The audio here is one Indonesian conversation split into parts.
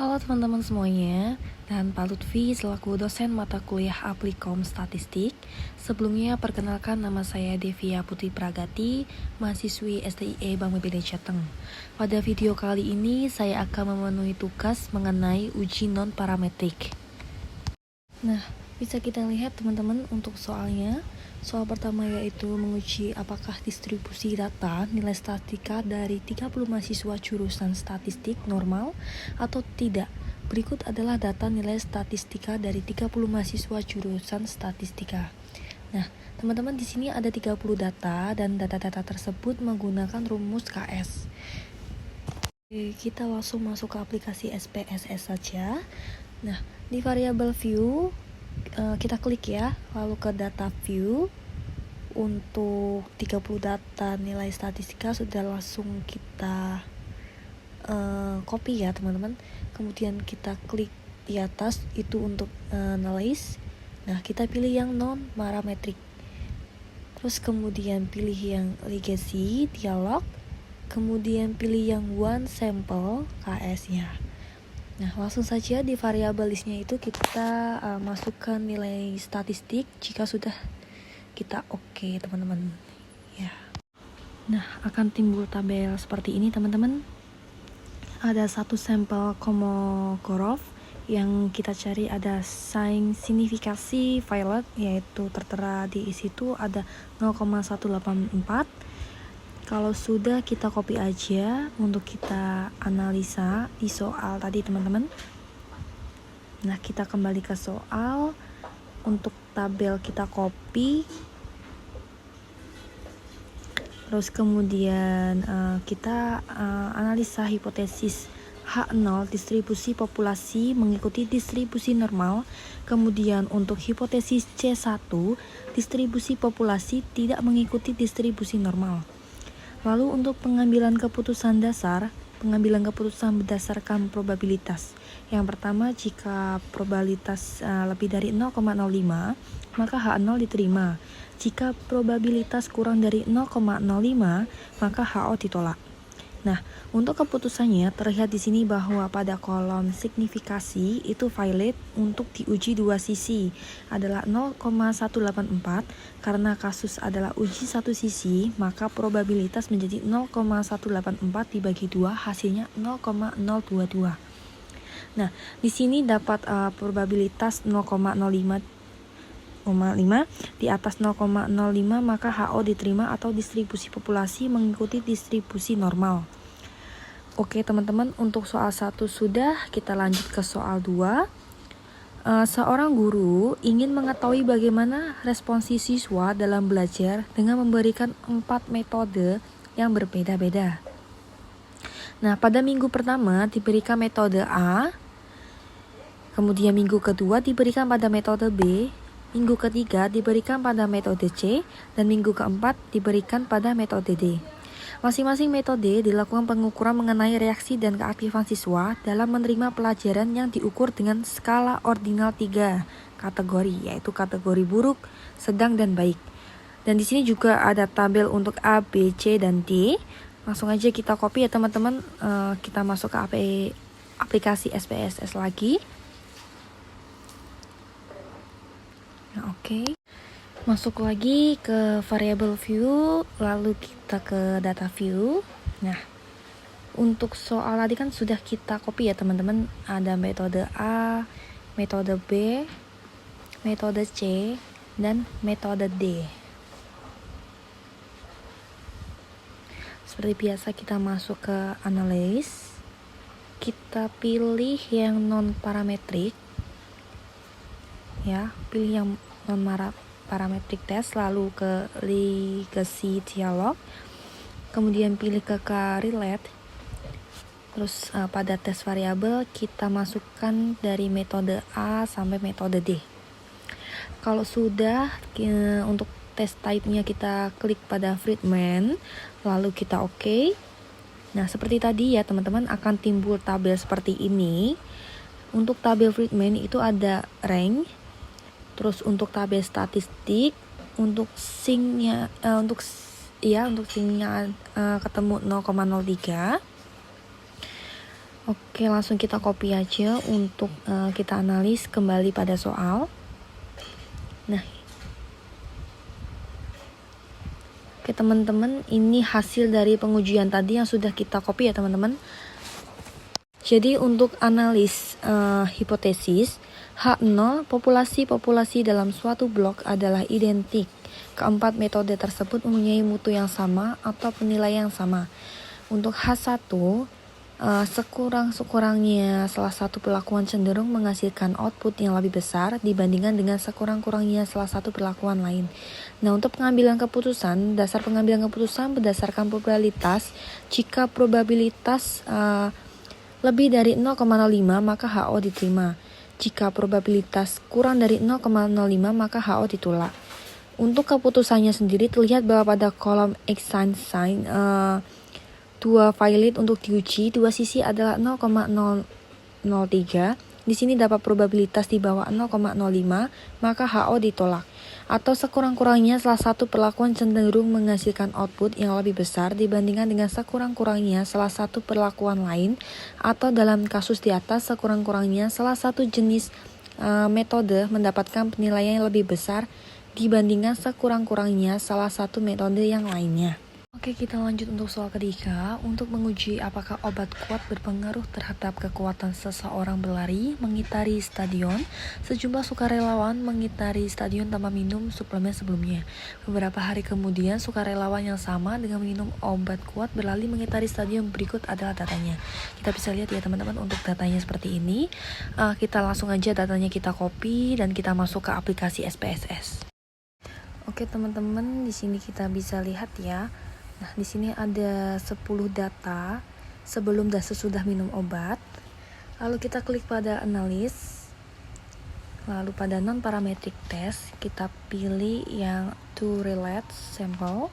Halo teman-teman semuanya, dan Pak Lutfi selaku dosen mata kuliah Aplikom Statistik. Sebelumnya perkenalkan, nama saya Devia Putri Pragati, mahasiswi STIE Bank BPD Jateng. Pada video kali ini saya akan memenuhi tugas mengenai uji non-parametrik. Nah, bisa kita lihat teman-teman untuk soalnya. Soal pertama yaitu menguji apakah distribusi data nilai statistika dari 30 mahasiswa jurusan statistik normal atau tidak. Berikut adalah data nilai statistika dari 30 mahasiswa jurusan statistika. Nah, teman-teman di sini ada 30 data dan data-data tersebut menggunakan rumus KS. Oke, kita langsung masuk ke aplikasi SPSS saja. Nah, di variabel view kita klik ya, lalu ke data view. Untuk 30 data nilai statistika sudah langsung kita copy ya teman-teman. Kemudian kita klik di atas itu untuk analyze. Nah, kita pilih yang non parametrik. Terus kemudian pilih yang legacy dialog. Kemudian pilih yang one sample KS-nya. Nah, langsung saja di variabel listnya itu kita masukkan nilai statistik jika sudah kita oke teman-teman ya. Nah, akan timbul tabel seperti ini teman-teman. Ada satu sampel Kolmogorov yang kita cari, ada sign signifikasi violet, yaitu tertera di situ ada 0,184. Kalau sudah, kita copy aja untuk kita analisa di soal tadi teman-teman. Nah, kita kembali ke soal. Untuk tabel kita copy. Terus kemudian kita analisa hipotesis H0 distribusi populasi mengikuti distribusi normal. Kemudian untuk hipotesis C1 distribusi populasi tidak mengikuti distribusi normal. Lalu untuk pengambilan keputusan berdasarkan probabilitas. Yang pertama, jika probabilitas lebih dari 0,05 maka H0 diterima. Jika probabilitas kurang dari 0,05 maka HO ditolak. Nah, untuk keputusannya terlihat di sini bahwa pada kolom signifikasi itu violet untuk diuji dua sisi adalah 0,184. Karena kasus adalah uji satu sisi, maka probabilitas menjadi 0,184 dibagi 2, hasilnya 0,022. Nah, di sini dapat probabilitas 0,05 di atas 0,05 maka HO diterima atau distribusi populasi mengikuti distribusi normal. Oke teman-teman, untuk soal 1 sudah, kita lanjut ke soal 2. Seorang guru ingin mengetahui bagaimana responsi siswa dalam belajar dengan memberikan 4 metode yang berbeda-beda. Nah, pada minggu pertama diberikan metode A, kemudian minggu kedua diberikan pada metode B, minggu ketiga diberikan pada metode C, dan minggu keempat diberikan pada metode D. Masing-masing metode dilakukan pengukuran mengenai reaksi dan keaktifan siswa dalam menerima pelajaran yang diukur dengan skala ordinal 3 kategori, yaitu kategori buruk, sedang, dan baik. Dan di sini juga ada tabel untuk A, B, C, dan D. Langsung aja kita copy ya teman-teman. Kita masuk ke aplikasi SPSS lagi. Nah, oke. Masuk lagi ke variable view, lalu kita ke data view. Nah, untuk soal tadi kan sudah kita copy ya teman-teman. Ada metode A, metode B, metode C, dan metode D. Seperti biasa kita masuk ke analyze. Kita pilih yang non parametrik. Ya, pilih yang non parametric test, lalu ke legacy dialog, kemudian pilih ke correlate. Terus pada tes variabel kita masukkan dari metode A sampai metode D. Kalau sudah, untuk test type-nya kita klik pada Friedman, lalu kita oke. Nah, seperti tadi ya teman-teman, akan timbul tabel seperti ini. Untuk tabel Friedman itu ada rank. Terus untuk tabel statistik, untuk singnya ketemu 0,03. Oke, langsung kita copy aja untuk kita analis kembali pada soal. Nah, oke teman-teman, ini hasil dari pengujian tadi yang sudah kita copy ya teman-teman. Jadi untuk analis hipotesis H0 populasi dalam suatu blok adalah identik. Keempat metode tersebut mempunyai mutu yang sama atau penilaian yang sama. Untuk H1 sekurang-kurangnya salah satu perlakuan cenderung menghasilkan output yang lebih besar dibandingkan dengan sekurang-kurangnya salah satu perlakuan lain. Nah, untuk pengambilan keputusan, dasar pengambilan keputusan berdasarkan probabilitas. Jika probabilitas lebih dari 0,05 maka HO diterima. Jika probabilitas kurang dari 0,05 maka HO ditolak. Untuk keputusannya sendiri terlihat bahwa pada kolom sign dua valid untuk diuji, dua sisi adalah 0,003. Di sini dapat probabilitas di bawah 0,05, maka HO ditolak. Atau sekurang-kurangnya salah satu perlakuan cenderung menghasilkan output yang lebih besar dibandingkan dengan sekurang-kurangnya salah satu perlakuan lain, atau dalam kasus di atas sekurang-kurangnya salah satu jenis metode mendapatkan penilaian yang lebih besar dibandingkan sekurang-kurangnya salah satu metode yang lainnya. Oke, kita lanjut untuk soal ketiga. Untuk menguji apakah obat kuat berpengaruh terhadap kekuatan seseorang berlari mengitari stadion, sejumlah sukarelawan mengitari stadion tanpa minum suplemen sebelumnya. Beberapa hari kemudian, sukarelawan yang sama dengan minum obat kuat berlari mengitari stadion. Berikut adalah datanya. Kita bisa lihat ya teman-teman, untuk datanya seperti ini. Kita langsung aja datanya kita copy dan kita masuk ke aplikasi SPSS. Oke teman-teman, di sini kita bisa lihat ya. Nah, di sini ada 10 data sebelum dan sesudah minum obat. Lalu kita klik pada analis. Lalu pada non-parametric test, kita pilih yang to relate sample.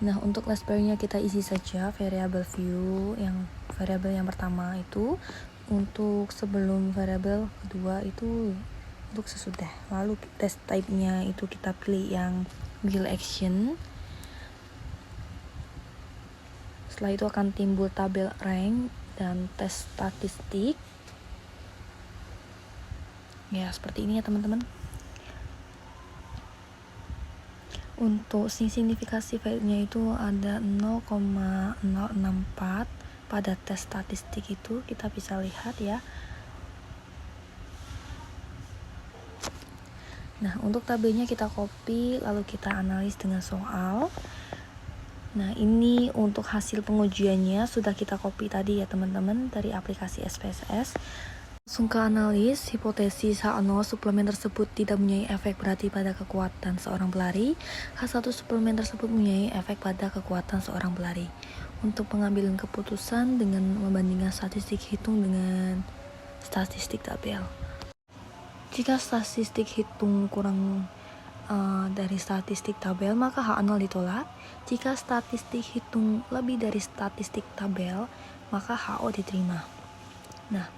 Nah, untuk last bar-nya kita isi saja variable view, yang variabel yang pertama itu. Untuk sebelum variabel kedua itu untuk sesudah. Lalu test type-nya itu kita pilih yang wheel action. Setelah itu akan timbul tabel rank dan tes statistik. Ya, seperti ini ya teman-teman. Untuk signifikasi value-nya itu ada 0,064 pada tes statistik itu, kita bisa lihat ya. Nah, untuk tabelnya kita copy, lalu kita analis dengan soal. Nah, ini untuk hasil pengujiannya sudah kita copy tadi ya teman-teman dari aplikasi SPSS. Langsung ke analis, hipotesis H0 suplemen tersebut tidak mempunyai efek berarti pada kekuatan seorang pelari. H1 suplemen tersebut mempunyai efek pada kekuatan seorang pelari. Untuk pengambilan keputusan dengan membandingkan statistik hitung dengan statistik tabel. Jika statistik hitung kurang dari statistik tabel, maka H0 ditolak. Jika statistik hitung lebih dari statistik tabel, maka HO diterima. Nah,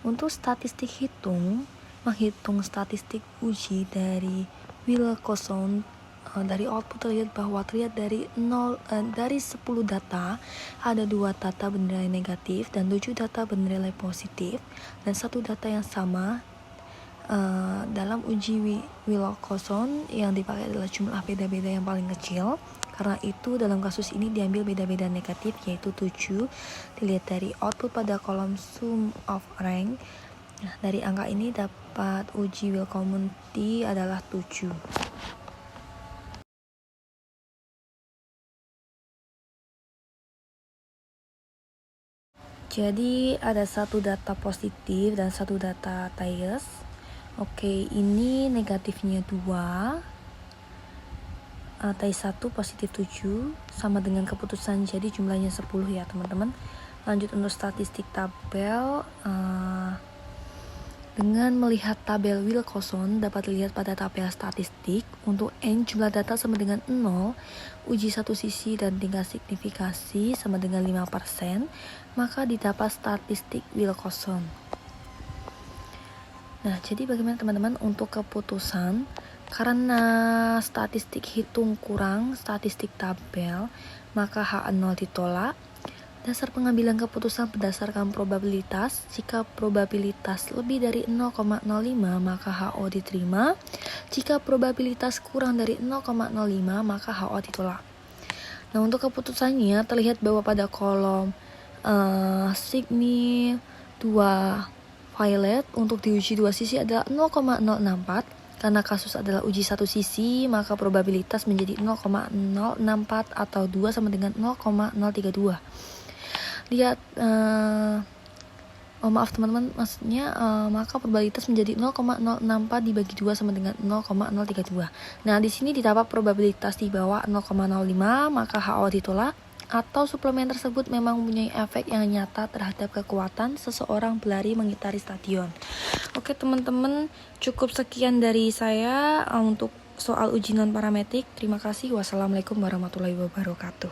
untuk statistik hitung, menghitung statistik uji dari Wilcoxon, dari output terlihat bahwa dari 10 data ada 2 data bernilai negatif dan 7 data bernilai positif, dan 1 data yang sama. Dalam uji Wilcoxon yang dipakai adalah jumlah beda-beda yang paling kecil. Karena itu dalam kasus ini diambil beda-beda negatif, yaitu 7. Dilihat dari output pada kolom sum of rank. Nah, dari angka ini dapat uji Wilcoxon T adalah 7. Jadi ada 1 data positif dan 1 data bias. Oke, ini negatifnya 2, tai 1 positif 7, sama dengan keputusan, jadi jumlahnya 10 ya teman-teman. Lanjut untuk statistik tabel. Dengan melihat tabel Wilcoxon dapat dilihat pada tabel statistik. Untuk N jumlah data sama dengan 0, uji satu sisi dan tingkat signifikasi sama dengan 5%, maka didapat statistik Wilcoxon. Nah, jadi bagaimana teman-teman untuk keputusan? Karena statistik hitung kurang statistik tabel, maka H0 ditolak. Dasar pengambilan keputusan berdasarkan probabilitas. Jika probabilitas lebih dari 0,05 maka HO diterima. Jika probabilitas kurang dari 0,05 maka HO ditolak. Nah, untuk keputusannya terlihat bahwa pada kolom Signi 2 violet untuk diuji dua sisi adalah 0,064. Karena kasus adalah uji satu sisi, maka probabilitas menjadi 0,064 atau 2 sama dengan 0,032. Lihat, maaf teman-teman, maksudnya maka probabilitas menjadi 0,064 dibagi 2 sama dengan 0,032. Nah, di sini didapat probabilitas di bawah 0,05, maka HO ditolak, atau suplemen tersebut memang mempunyai efek yang nyata terhadap kekuatan seseorang berlari mengitari stadion. Oke teman-teman, cukup sekian dari saya untuk soal uji non parametrik. Terima kasih. Wassalamualaikum warahmatullahi wabarakatuh.